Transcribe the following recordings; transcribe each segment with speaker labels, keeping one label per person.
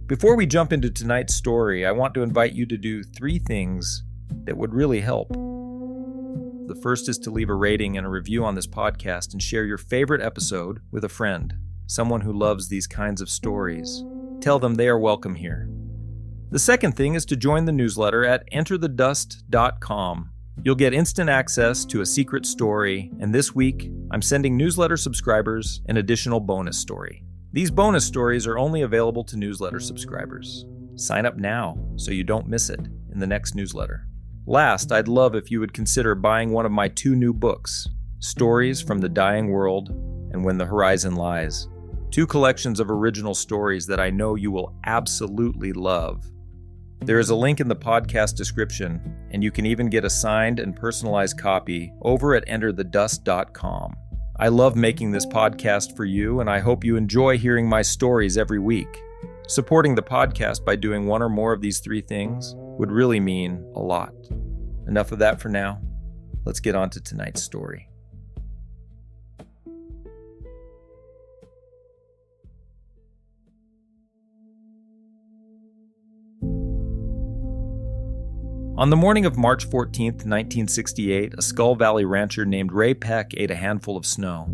Speaker 1: Before we jump into tonight's story, I want to invite you to do 3 things that would really help. The first is to leave a rating and a review on this podcast and share your favorite episode with a friend, someone who loves these kinds of stories. Tell them they are welcome here. The second thing is to join the newsletter at enterthedust.com. You'll get instant access to a secret story, and this week, I'm sending newsletter subscribers an additional bonus story. These bonus stories are only available to newsletter subscribers. Sign up now so you don't miss it in the next newsletter. Last, I'd love if you would consider buying one of my 2 new books, Stories from the Dying World and When the Horizon Lies. 2 collections of original stories that I know you will absolutely love. There is a link in the podcast description, and you can even get a signed and personalized copy over at enterthedust.com. I love making this podcast for you, and I hope you enjoy hearing my stories every week. Supporting the podcast by doing one or more of these 3 things would really mean a lot. Enough of that for now. Let's get on to tonight's story. On the morning of March 14th, 1968, a Skull Valley rancher named Ray Peck ate a handful of snow.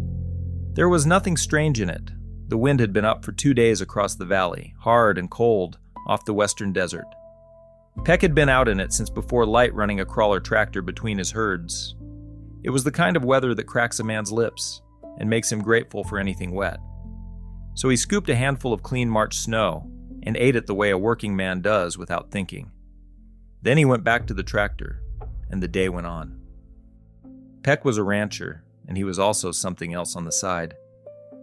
Speaker 1: There was nothing strange in it. The wind had been up for 2 days across the valley, hard and cold, off the western desert. Peck had been out in it since before light running a crawler tractor between his herds. It was the kind of weather that cracks a man's lips and makes him grateful for anything wet. So he scooped a handful of clean March snow and ate it the way a working man does without thinking. Then he went back to the tractor, and the day went on. Peck was a rancher, and he was also something else on the side.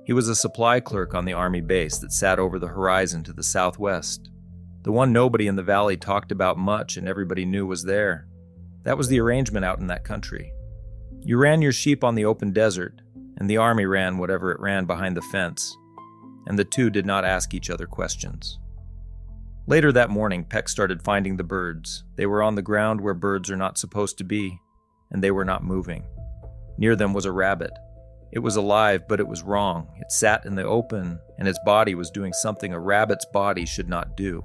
Speaker 1: He was a supply clerk on the Army base that sat over the horizon to the southwest, the one nobody in the valley talked about much and everybody knew was there. That was the arrangement out in that country. You ran your sheep on the open desert, and the Army ran whatever it ran behind the fence, and the 2 did not ask each other questions. Later that morning, Peck started finding the birds. They were on the ground where birds are not supposed to be, and they were not moving. Near them was a rabbit. It was alive, but it was wrong. It sat in the open, and its body was doing something a rabbit's body should not do.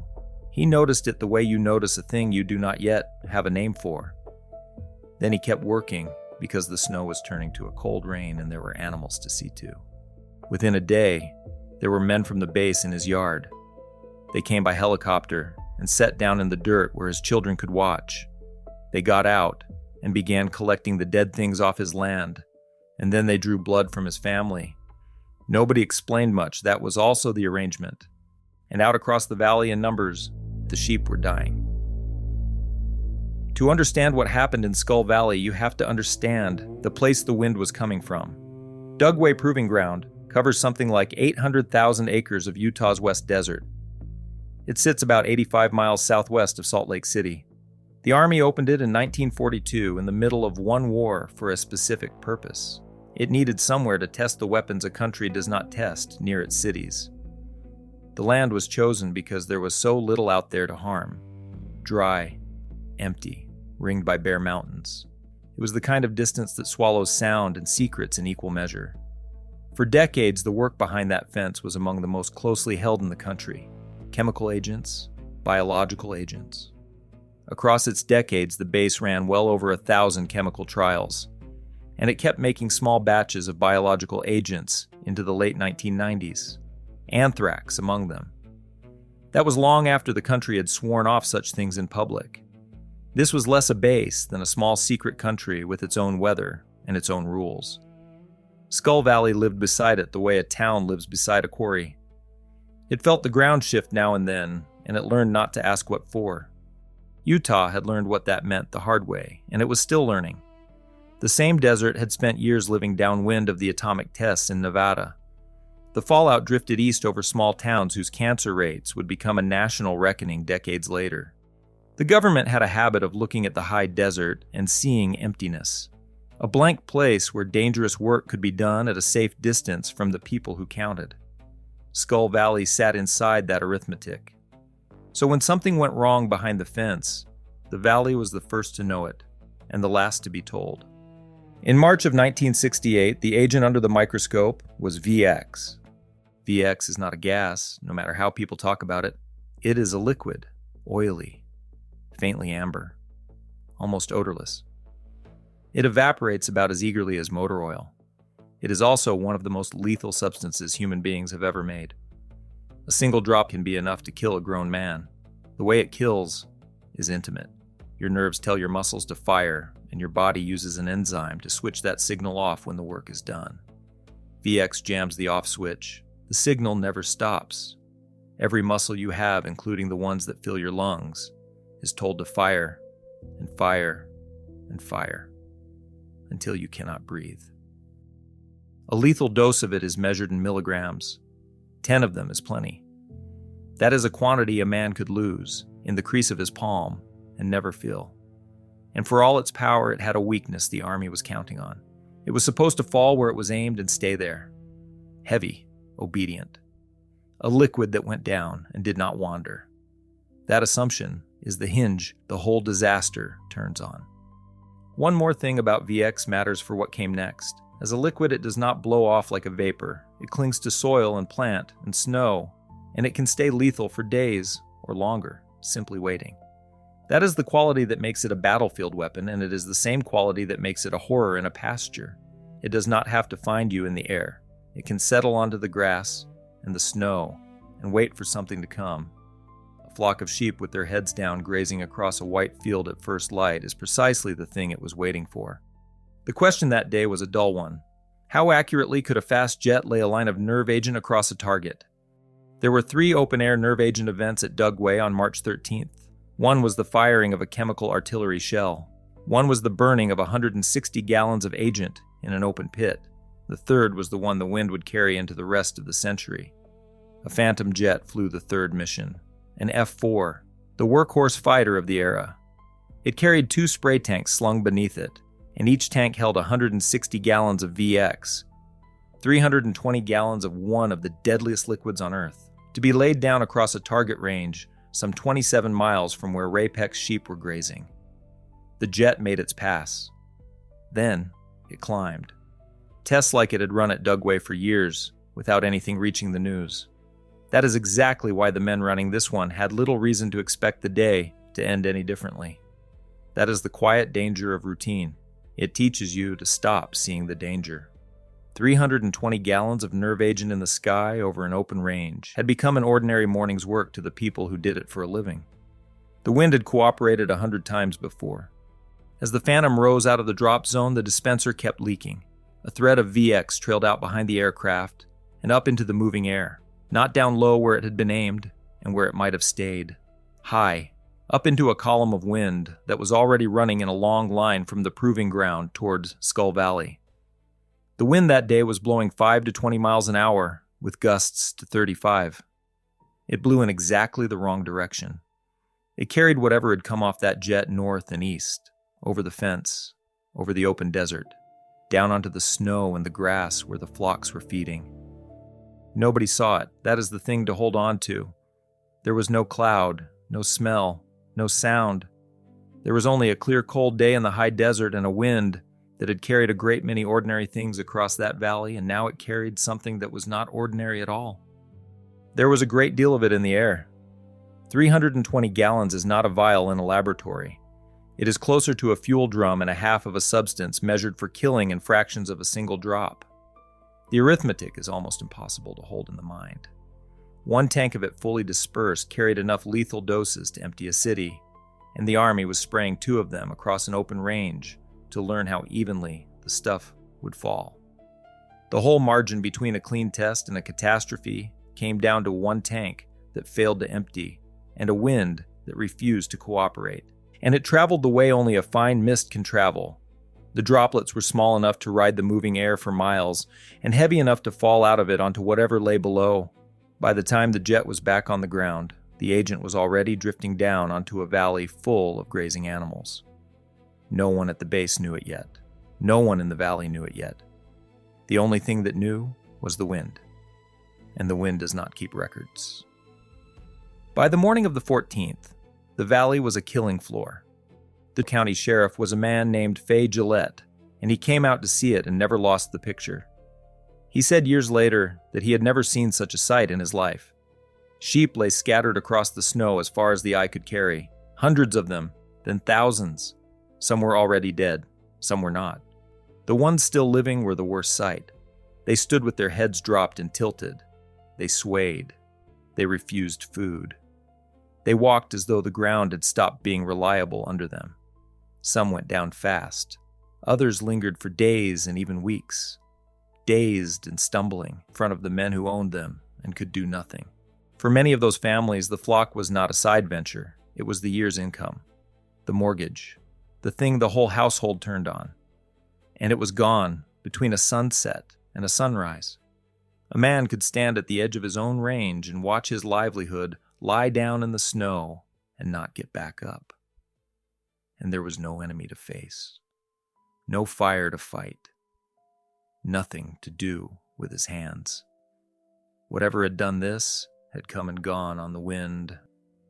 Speaker 1: He noticed it the way you notice a thing you do not yet have a name for. Then he kept working, because the snow was turning to a cold rain and there were animals to see to. Within a day, there were men from the base in his yard. They came by helicopter and sat down in the dirt where his children could watch. They got out and began collecting the dead things off his land, and then they drew blood from his family. Nobody explained much. That was also the arrangement. And out across the valley in numbers, the sheep were dying. To understand what happened in Skull Valley, you have to understand the place the wind was coming from. Dugway Proving Ground covers something like 800,000 acres of Utah's West Desert. It sits about 85 miles southwest of Salt Lake City. The Army opened it in 1942 in the middle of one war for a specific purpose. It needed somewhere to test the weapons a country does not test near its cities. The land was chosen because there was so little out there to harm. Dry, empty, ringed by bare mountains. It was the kind of distance that swallows sound and secrets in equal measure. For decades, the work behind that fence was among the most closely held in the country. Chemical agents, biological agents. Across its decades, the base ran well over 1,000 chemical trials, and it kept making small batches of biological agents into the late 1990s, anthrax among them. That was long after the country had sworn off such things in public. This was less a base than a small secret country with its own weather and its own rules. Skull Valley lived beside it the way a town lives beside a quarry. It felt the ground shift now and then, and it learned not to ask what for. Utah had learned what that meant the hard way, and it was still learning. The same desert had spent years living downwind of the atomic tests in Nevada. The fallout drifted east over small towns whose cancer rates would become a national reckoning decades later. The government had a habit of looking at the high desert and seeing emptiness, a blank place where dangerous work could be done at a safe distance from the people who counted. Skull Valley sat inside that arithmetic. So when something went wrong behind the fence, the valley was the first to know it, and the last to be told. In March of 1968, the agent under the microscope was VX. VX is not a gas, no matter how people talk about it. It is a liquid, oily, faintly amber, almost odorless. It evaporates about as eagerly as motor oil. It is also one of the most lethal substances human beings have ever made. A single drop can be enough to kill a grown man. The way it kills is intimate. Your nerves tell your muscles to fire, and your body uses an enzyme to switch that signal off when the work is done. VX jams the off switch. The signal never stops. Every muscle you have, including the ones that fill your lungs, is told to fire and fire and fire until you cannot breathe. A lethal dose of it is measured in milligrams. 10 of them is plenty. That is a quantity a man could lose in the crease of his palm and never feel. And for all its power, it had a weakness the army was counting on. It was supposed to fall where it was aimed and stay there. Heavy, obedient. A liquid that went down and did not wander. That assumption is the hinge the whole disaster turns on. One more thing about VX matters for what came next. As a liquid, it does not blow off like a vapor. It clings to soil and plant and snow, and it can stay lethal for days or longer, simply waiting. That is the quality that makes it a battlefield weapon, and it is the same quality that makes it a horror in a pasture. It does not have to find you in the air. It can settle onto the grass and the snow and wait for something to come. A flock of sheep with their heads down grazing across a white field at first light is precisely the thing it was waiting for. The question that day was a dull one. How accurately could a fast jet lay a line of nerve agent across a target? There were 3 open-air nerve agent events at Dugway on March 13th. One was the firing of a chemical artillery shell. One was the burning of 160 gallons of agent in an open pit. The third was the one the wind would carry into the rest of the century. A Phantom jet flew the third mission, an F-4, the workhorse fighter of the era. It carried 2 spray tanks slung beneath it, and each tank held 160 gallons of VX, 320 gallons of one of the deadliest liquids on Earth, to be laid down across a target range some 27 miles from where Rapex sheep were grazing. The jet made its pass. Then it climbed. Tests like it had run at Dugway for years, without anything reaching the news. That is exactly why the men running this one had little reason to expect the day to end any differently. That is the quiet danger of routine. It teaches you to stop seeing the danger. 320 gallons of nerve agent in the sky over an open range had become an ordinary morning's work to the people who did it for a living. The wind had cooperated 100 times before. As the Phantom rose out of the drop zone, the dispenser kept leaking. A thread of VX trailed out behind the aircraft and up into the moving air, not down low where it had been aimed and where it might have stayed. High, up into a column of wind that was already running in a long line from the proving ground towards Skull Valley. The wind that day was blowing 5 to 20 miles an hour, with gusts to 35. It blew in exactly the wrong direction. It carried whatever had come off that jet north and east, over the fence, over the open desert, down onto the snow and the grass where the flocks were feeding. Nobody saw it. That is the thing to hold on to. There was no cloud, no smell, no sound. There was only a clear, cold day in the high desert and a wind that had carried a great many ordinary things across that valley, and now it carried something that was not ordinary at all. There was a great deal of it in the air. 320 gallons is not a vial in a laboratory. It is closer to a fuel drum and a half of a substance measured for killing in fractions of a single drop. The arithmetic is almost impossible to hold in the mind. 1 tank of it fully dispersed carried enough lethal doses to empty a city, and the army was spraying 2 of them across an open range to learn how evenly the stuff would fall. The whole margin between a clean test and a catastrophe came down to 1 tank that failed to empty and a wind that refused to cooperate. And it traveled the way only a fine mist can travel. The droplets were small enough to ride the moving air for miles and heavy enough to fall out of it onto whatever lay below. By the time the jet was back on the ground, the agent was already drifting down onto a valley full of grazing animals. No one at the base knew it yet. No one in the valley knew it yet. The only thing that knew was the wind. And the wind does not keep records. By the morning of the 14th, the valley was a killing floor. The county sheriff was a man named Fay Gillette, and he came out to see it and never lost the picture. He said years later that he had never seen such a sight in his life. Sheep lay scattered across the snow as far as the eye could carry. Hundreds of them, then thousands. Some were already dead, some were not. The ones still living were the worst sight. They stood with their heads dropped and tilted. They swayed. They refused food. They walked as though the ground had stopped being reliable under them. Some went down fast. Others lingered for days and even weeks, dazed and stumbling in front of the men who owned them and could do nothing. For many of those families, the flock was not a side venture. It was the year's income, the mortgage, the thing the whole household turned on. And it was gone between a sunset and a sunrise. A man could stand at the edge of his own range and watch his livelihood lie down in the snow and not get back up. And there was no enemy to face, no fire to fight, nothing to do with his hands. Whatever had done this had come and gone on the wind.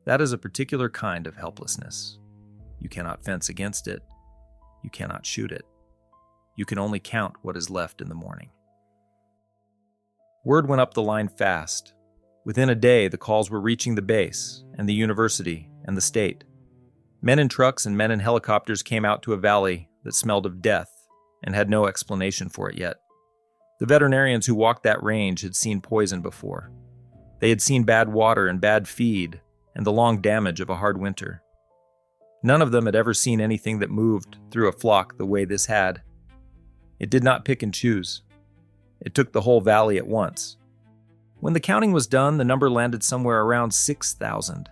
Speaker 1: That is a particular kind of helplessness. You cannot fence against it. You cannot shoot it. You can only count what is left in the morning. Word went up the line fast. Within a day, the calls were reaching the base and the university and the state. Men in trucks and men in helicopters came out to a valley that smelled of death and had no explanation for it yet. The veterinarians who walked that range had seen poison before. They had seen bad water and bad feed and the long damage of a hard winter. None of them had ever seen anything that moved through a flock the way this had. It did not pick and choose. It took the whole valley at once. When the counting was done, the number landed somewhere around 6,000.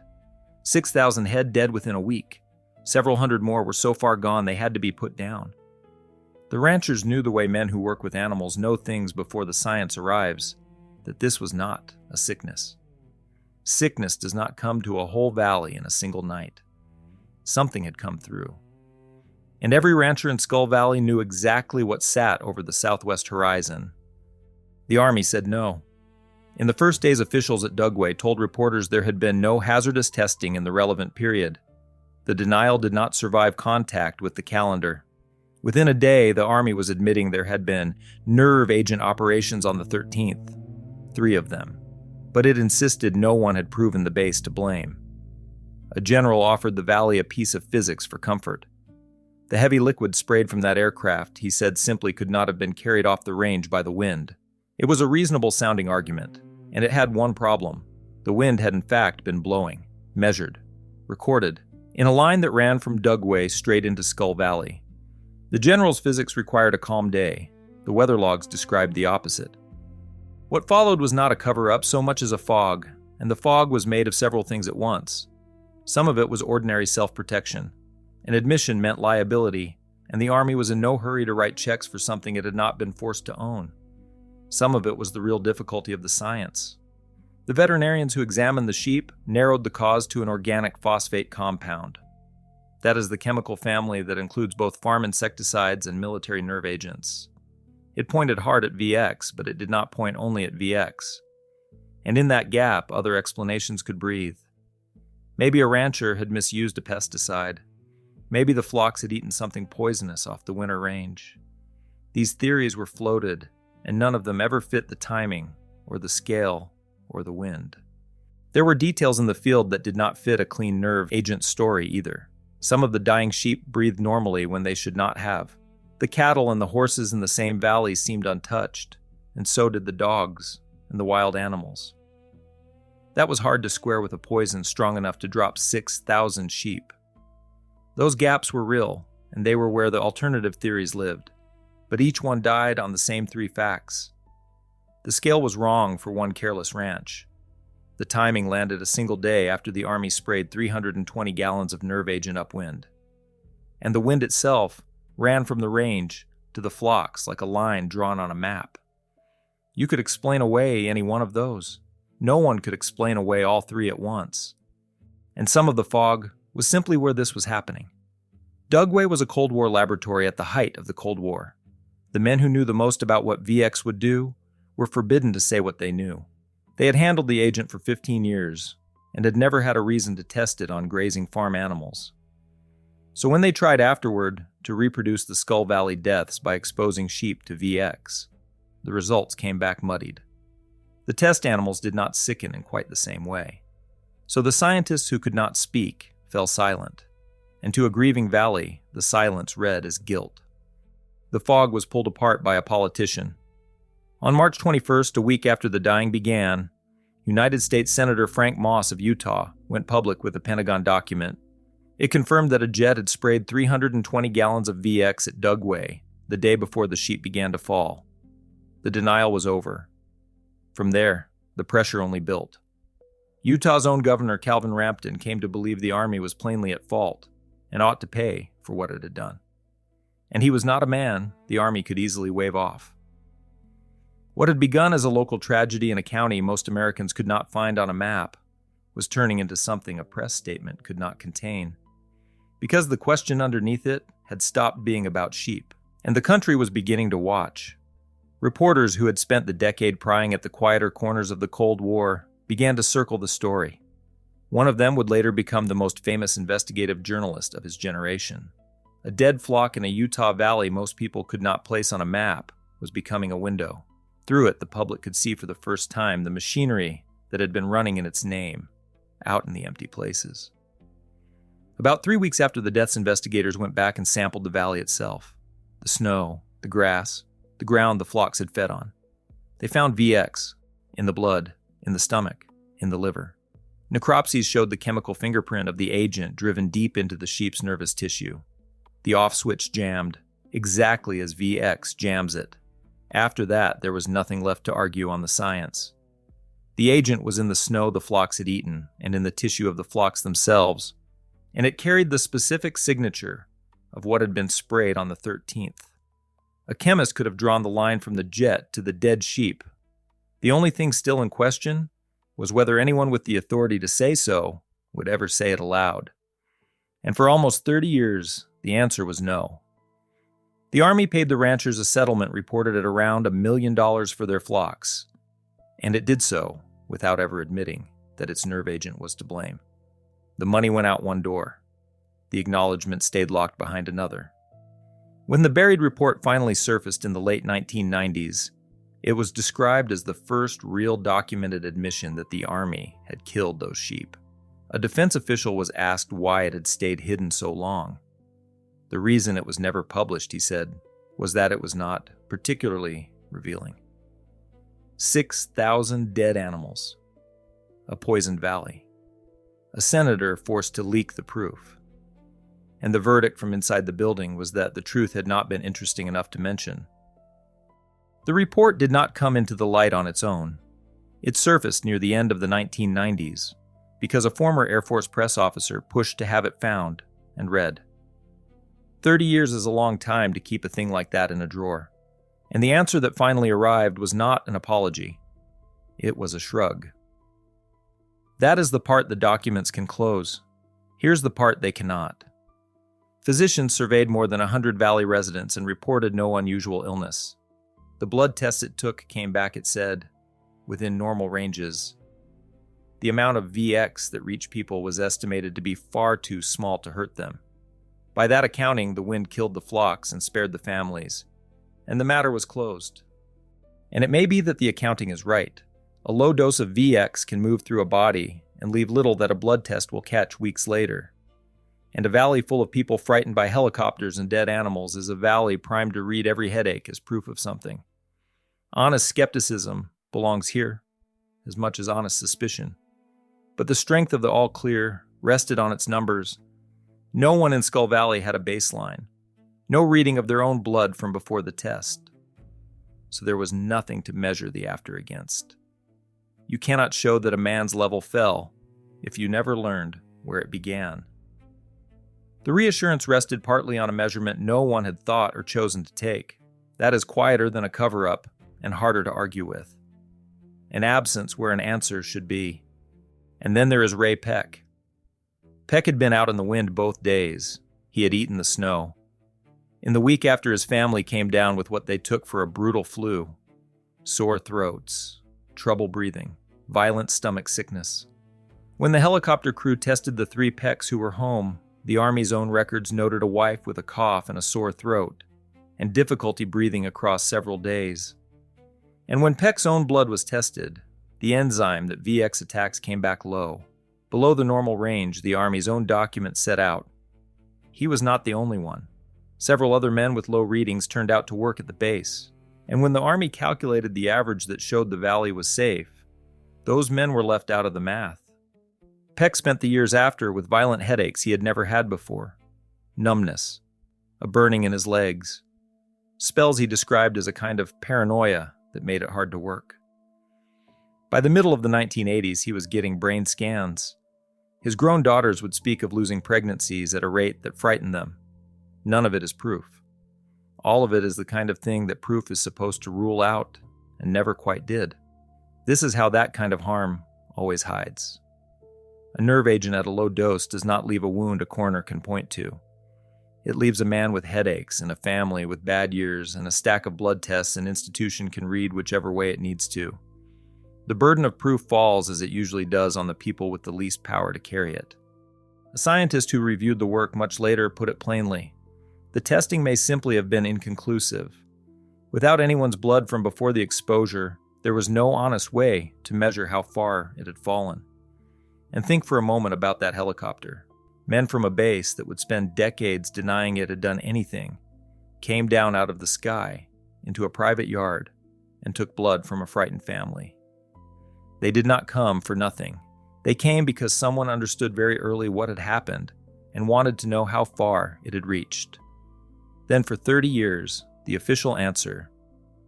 Speaker 1: 6,000 head dead within a week. Several hundred more were so far gone they had to be put down. The ranchers knew the way men who work with animals know things before the science arrives, that this was not a sickness. Sickness does not come to a whole valley in a single night. Something had come through. And every rancher in Skull Valley knew exactly what sat over the southwest horizon. The Army said no. In the first days, officials at Dugway told reporters there had been no hazardous testing in the relevant period. The denial did not survive contact with the calendar. Within a day, the Army was admitting there had been nerve agent operations on the 13th, 3 of them. But it insisted no one had proven the base to blame. A general offered the valley a piece of physics for comfort. The heavy liquid sprayed from that aircraft, he said, simply could not have been carried off the range by the wind. It was a reasonable-sounding argument, and it had one problem. The wind had in fact been blowing, measured, recorded, in a line that ran from Dugway straight into Skull Valley. The general's physics required a calm day. The weather logs described the opposite. What followed was not a cover-up so much as a fog, and the fog was made of several things at once. Some of it was ordinary self-protection. An admission meant liability, and the Army was in no hurry to write checks for something it had not been forced to own. Some of it was the real difficulty of the science. The veterinarians who examined the sheep narrowed the cause to an organic phosphate compound. That is the chemical family that includes both farm insecticides and military nerve agents. It pointed hard at VX, but it did not point only at VX. And in that gap, other explanations could breathe. Maybe a rancher had misused a pesticide. Maybe the flocks had eaten something poisonous off the winter range. These theories were floated, and none of them ever fit the timing, or the scale, or the wind. There were details in the field that did not fit a clean nerve agent story either. Some of the dying sheep breathed normally when they should not have. The cattle and the horses in the same valley seemed untouched, and so did the dogs and the wild animals. That was hard to square with a poison strong enough to drop 6,000 sheep. Those gaps were real, and they were where the alternative theories lived. But each one died on the same 3 facts. The scale was wrong for one careless ranch. The timing landed a single day after the Army sprayed 320 gallons of nerve agent upwind. And the wind itself ran from the range to the flocks like a line drawn on a map. You could explain away any one of those. No one could explain away all 3 at once. And some of the fog was simply where this was happening. Dugway was a Cold War laboratory at the height of the Cold War. The men who knew the most about what VX would do were forbidden to say what they knew. They had handled the agent for 15 years and had never had a reason to test it on grazing farm animals. So when they tried afterward to reproduce the Skull Valley deaths by exposing sheep to VX, the results came back muddied. The test animals did not sicken in quite the same way. So the scientists who could not speak fell silent, and to a grieving valley, the silence read as guilt. The fog was pulled apart by a politician. On March 21st, a week after the dying began, United States Senator Frank Moss of Utah went public with a Pentagon document. It confirmed that a jet had sprayed 320 gallons of VX at Dugway the day before the sheep began to fall. The denial was over. From there, the pressure only built. Utah's own Governor Calvin Rampton came to believe the Army was plainly at fault and ought to pay for what it had done. And he was not a man the Army could easily wave off. What had begun as a local tragedy in a county most Americans could not find on a map was turning into something a press statement could not contain, because the question underneath it had stopped being about sheep, and the country was beginning to watch. Reporters who had spent the decade prying at the quieter corners of the Cold War began to circle the story. One of them would later become the most famous investigative journalist of his generation. A dead flock in a Utah valley most people could not place on a map was becoming a window. Through it, the public could see for the first time the machinery that had been running in its name, out in the empty places. About 3 weeks after the deaths, investigators went back and sampled the valley itself. The snow, the grass, the ground the flocks had fed on. They found VX in the blood, in the stomach, in the liver. Necropsies showed the chemical fingerprint of the agent driven deep into the sheep's nervous tissue. The off switch jammed, exactly as VX jams it. After that, there was nothing left to argue on the science. The agent was in the snow the flocks had eaten and in the tissue of the flocks themselves, and it carried the specific signature of what had been sprayed on the 13th. A chemist could have drawn the line from the jet to the dead sheep. The only thing still in question was whether anyone with the authority to say so would ever say it aloud. And for almost 30 years, the answer was no. The Army paid the ranchers a settlement reported at around $1 million for their flocks, and it did so without ever admitting that its nerve agent was to blame. The money went out one door. The acknowledgement stayed locked behind another. When the buried report finally surfaced in the late 1990s, it was described as the first real documented admission that the Army had killed those sheep. A defense official was asked why it had stayed hidden so long. The reason it was never published, he said, was that it was not particularly revealing. 6,000 dead animals. A poisoned valley. A senator forced to leak the proof. And the verdict from inside the building was that the truth had not been interesting enough to mention. The report did not come into the light on its own. It surfaced near the end of the 1990s because a former Air Force press officer pushed to have it found and read. 30 years is a long time to keep a thing like that in a drawer. And the answer that finally arrived was not an apology. It was a shrug. That is the part the documents can close. Here's the part they cannot. Physicians surveyed more than 100 valley residents and reported no unusual illness. The blood tests it took came back, it said, within normal ranges. The amount of VX that reached people was estimated to be far too small to hurt them. By that accounting, the wind killed the flocks and spared the families, and the matter was closed. And it may be that the accounting is right. A low dose of VX can move through a body and leave little that a blood test will catch weeks later. And a valley full of people frightened by helicopters and dead animals is a valley primed to read every headache as proof of something. Honest skepticism belongs here, as much as honest suspicion. But the strength of the all clear rested on its numbers. No one in Skull Valley had a baseline. No reading of their own blood from before the test. So there was nothing to measure the after against. You cannot show that a man's level fell if you never learned where it began. The reassurance rested partly on a measurement no one had thought or chosen to take. That is quieter than a cover-up and harder to argue with. An absence where an answer should be. And then there is Ray Peck. Peck had been out in the wind both days. He had eaten the snow. In the week after his family came down with what they took for a brutal flu, sore throats, trouble breathing, violent stomach sickness. When the helicopter crew tested the 3 Pecks who were home, the Army's own records noted a wife with a cough and a sore throat, and difficulty breathing across several days. And when Peck's own blood was tested, The enzyme that VX attacks came back low, below the normal range the Army's own documents set out. He was not the only one. Several other men with low readings turned out to work at the base, and when the Army calculated the average that showed the valley was safe, those men were left out of the math. Peck spent the years after with violent headaches he had never had before, numbness, a burning in his legs, spells he described as a kind of paranoia that made it hard to work. By the middle of the 1980s, he was getting brain scans. His grown daughters would speak of losing pregnancies at a rate that frightened them. None of it is proof. All of it is the kind of thing that proof is supposed to rule out and never quite did. This is how that kind of harm always hides. A nerve agent at a low dose does not leave a wound a coroner can point to. It leaves a man with headaches and a family with bad years and a stack of blood tests an institution can read whichever way it needs to. The burden of proof falls, as it usually does, on the people with the least power to carry it. A scientist who reviewed the work much later put it plainly. The testing may simply have been inconclusive. Without anyone's blood from before the exposure, there was no honest way to measure how far it had fallen. And think for a moment about that helicopter. Men from a base that would spend decades denying it had done anything came down out of the sky into a private yard and took blood from a frightened family. They did not come for nothing. They came because someone understood very early what had happened and wanted to know how far it had reached. Then for 30 years, the official answer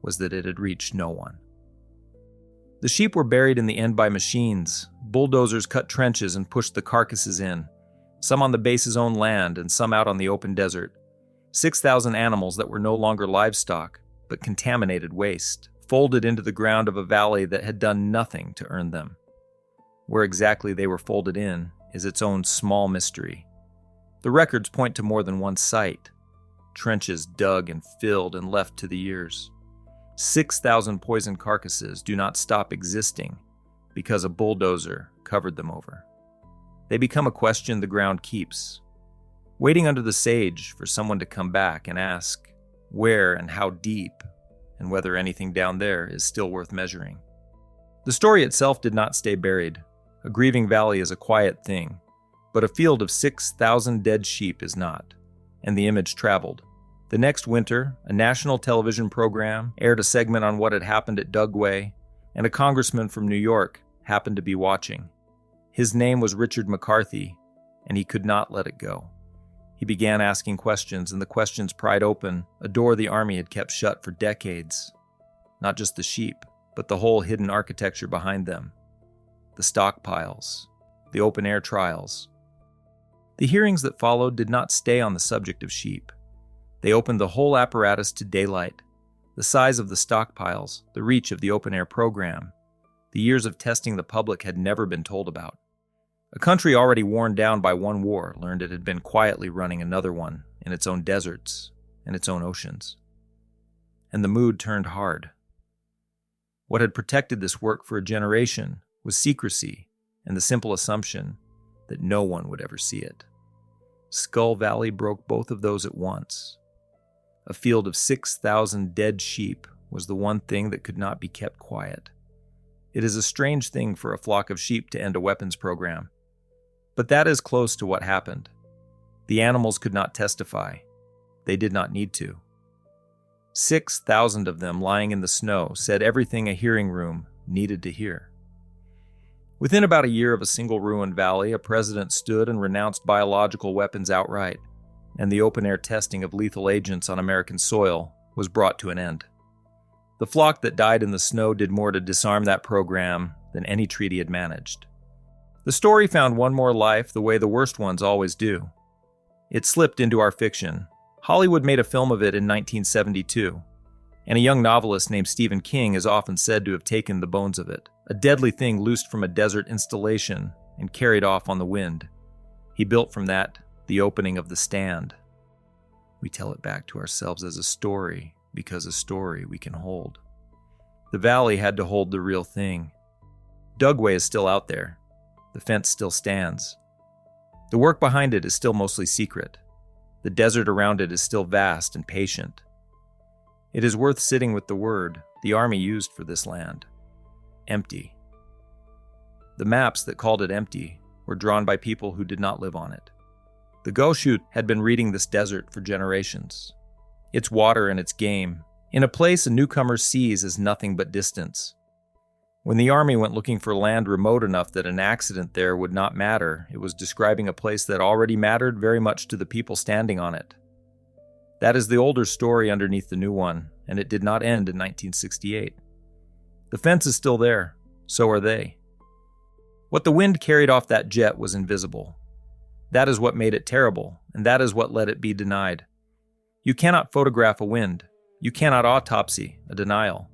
Speaker 1: was that it had reached no one. The sheep were buried in the end by machines. Bulldozers cut trenches and pushed the carcasses in, some on the base's own land and some out on the open desert. 6,000 animals that were no longer livestock, but contaminated waste, folded into the ground of a valley that had done nothing to earn them. Where exactly they were folded in is its own small mystery. The records point to more than one site. Trenches dug and filled and left to the years. 6,000 poisoned carcasses do not stop existing because a bulldozer covered them over. They become a question the ground keeps, waiting under the sage for someone to come back and ask where and how deep, and whether anything down there is still worth measuring. The story itself did not stay buried. A grieving valley is a quiet thing, but a field of 6,000 dead sheep is not, and the image traveled. The next winter, a national television program aired a segment on what had happened at Dugway, and a congressman from New York happened to be watching. His name was Richard McCarthy, and he could not let it go. He began asking questions, and the questions pried open a door the Army had kept shut for decades. Not just the sheep, but the whole hidden architecture behind them. The stockpiles, the open-air trials. The hearings that followed did not stay on the subject of sheep. They opened the whole apparatus to daylight. The size of the stockpiles, the reach of the open-air program. The years of testing the public had never been told about. A country already worn down by one war learned it had been quietly running another one in its own deserts and its own oceans. And the mood turned hard. What had protected this work for a generation was secrecy and the simple assumption that no one would ever see it. Skull Valley broke both of those at once. A field of 6,000 dead sheep was the one thing that could not be kept quiet. It is a strange thing for a flock of sheep to end a weapons program. But that is close to what happened. The animals could not testify. They did not need to. 6,000 of them lying in the snow said everything a hearing room needed to hear. Within about a year of a single ruined valley, a president stood and renounced biological weapons outright, and the open-air testing of lethal agents on American soil was brought to an end. The flock that died in the snow did more to disarm that program than any treaty had managed. The story found one more life the way the worst ones always do. It slipped into our fiction. Hollywood made a film of it in 1972, and a young novelist named Stephen King is often said to have taken the bones of it, a deadly thing loosed from a desert installation and carried off on the wind. He built from that the opening of The Stand. We tell it back to ourselves as a story because a story we can hold. The valley had to hold the real thing. Dugway is still out there. The fence still stands. The work behind it is still mostly secret. The desert around it is still vast and patient. It is worth sitting with the word the Army used for this land. Empty. The maps that called it empty were drawn by people who did not live on it. The Goshute had been reading this desert for generations. Its water and its game, in a place a newcomer sees as nothing but distance. When the army went looking for land remote enough that an accident there would not matter, it was describing a place that already mattered very much to the people standing on it. That is the older story underneath the new one, and it did not end in 1968. The fence is still there, so are they. What the wind carried off that jet was invisible. That is what made it terrible, and that is what let it be denied. You cannot photograph a wind. You cannot autopsy a denial.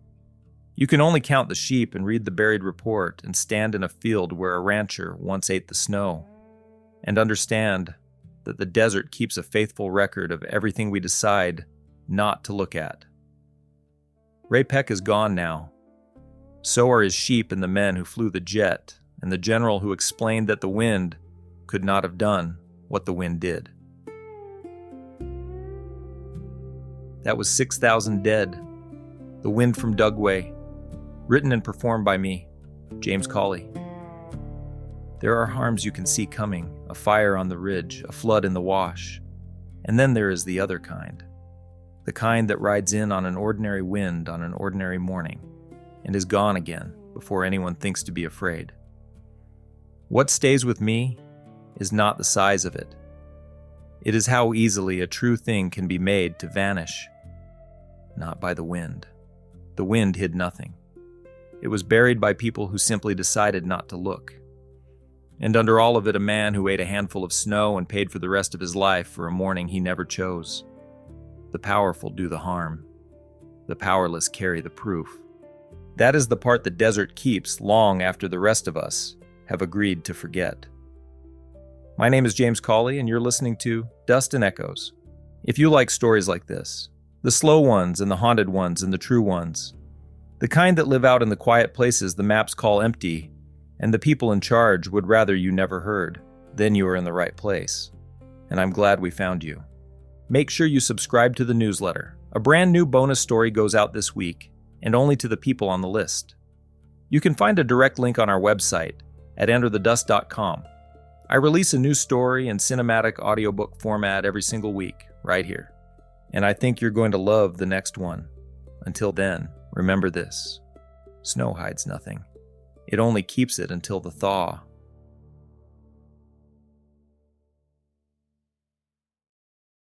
Speaker 1: You can only count the sheep and read the buried report and stand in a field where a rancher once ate the snow, and understand that the desert keeps a faithful record of everything we decide not to look at. Ray Peck is gone now. So are his sheep and the men who flew the jet, and the general who explained that the wind could not have done what the wind did. That was 6,000 dead. The Wind from Dugway, written and performed by me, James Cawley. There are harms you can see coming, a fire on the ridge, a flood in the wash. And then there is the other kind. The kind that rides in on an ordinary wind on an ordinary morning, and is gone again before anyone thinks to be afraid. What stays with me is not the size of it. It is how easily a true thing can be made to vanish. Not by the wind. The wind hid nothing. It was buried by people who simply decided not to look. And under all of it, a man who ate a handful of snow and paid for the rest of his life for a morning he never chose. The powerful do the harm. The powerless carry the proof. That is the part the desert keeps long after the rest of us have agreed to forget. My name is James Cawley, and you're listening to Dust and Echoes. If you like stories like this, the slow ones and the haunted ones and the true ones, the kind that live out in the quiet places the maps call empty, and the people in charge would rather you never heard, then you are in the right place. And I'm glad we found you. Make sure you subscribe to the newsletter. A brand new bonus story goes out this week, and only to the people on the list. You can find a direct link on our website at enterthedust.com. I release a new story in cinematic audiobook format every single week, right here. And I think you're going to love the next one. Until then, remember this: snow hides nothing. It only keeps it until the thaw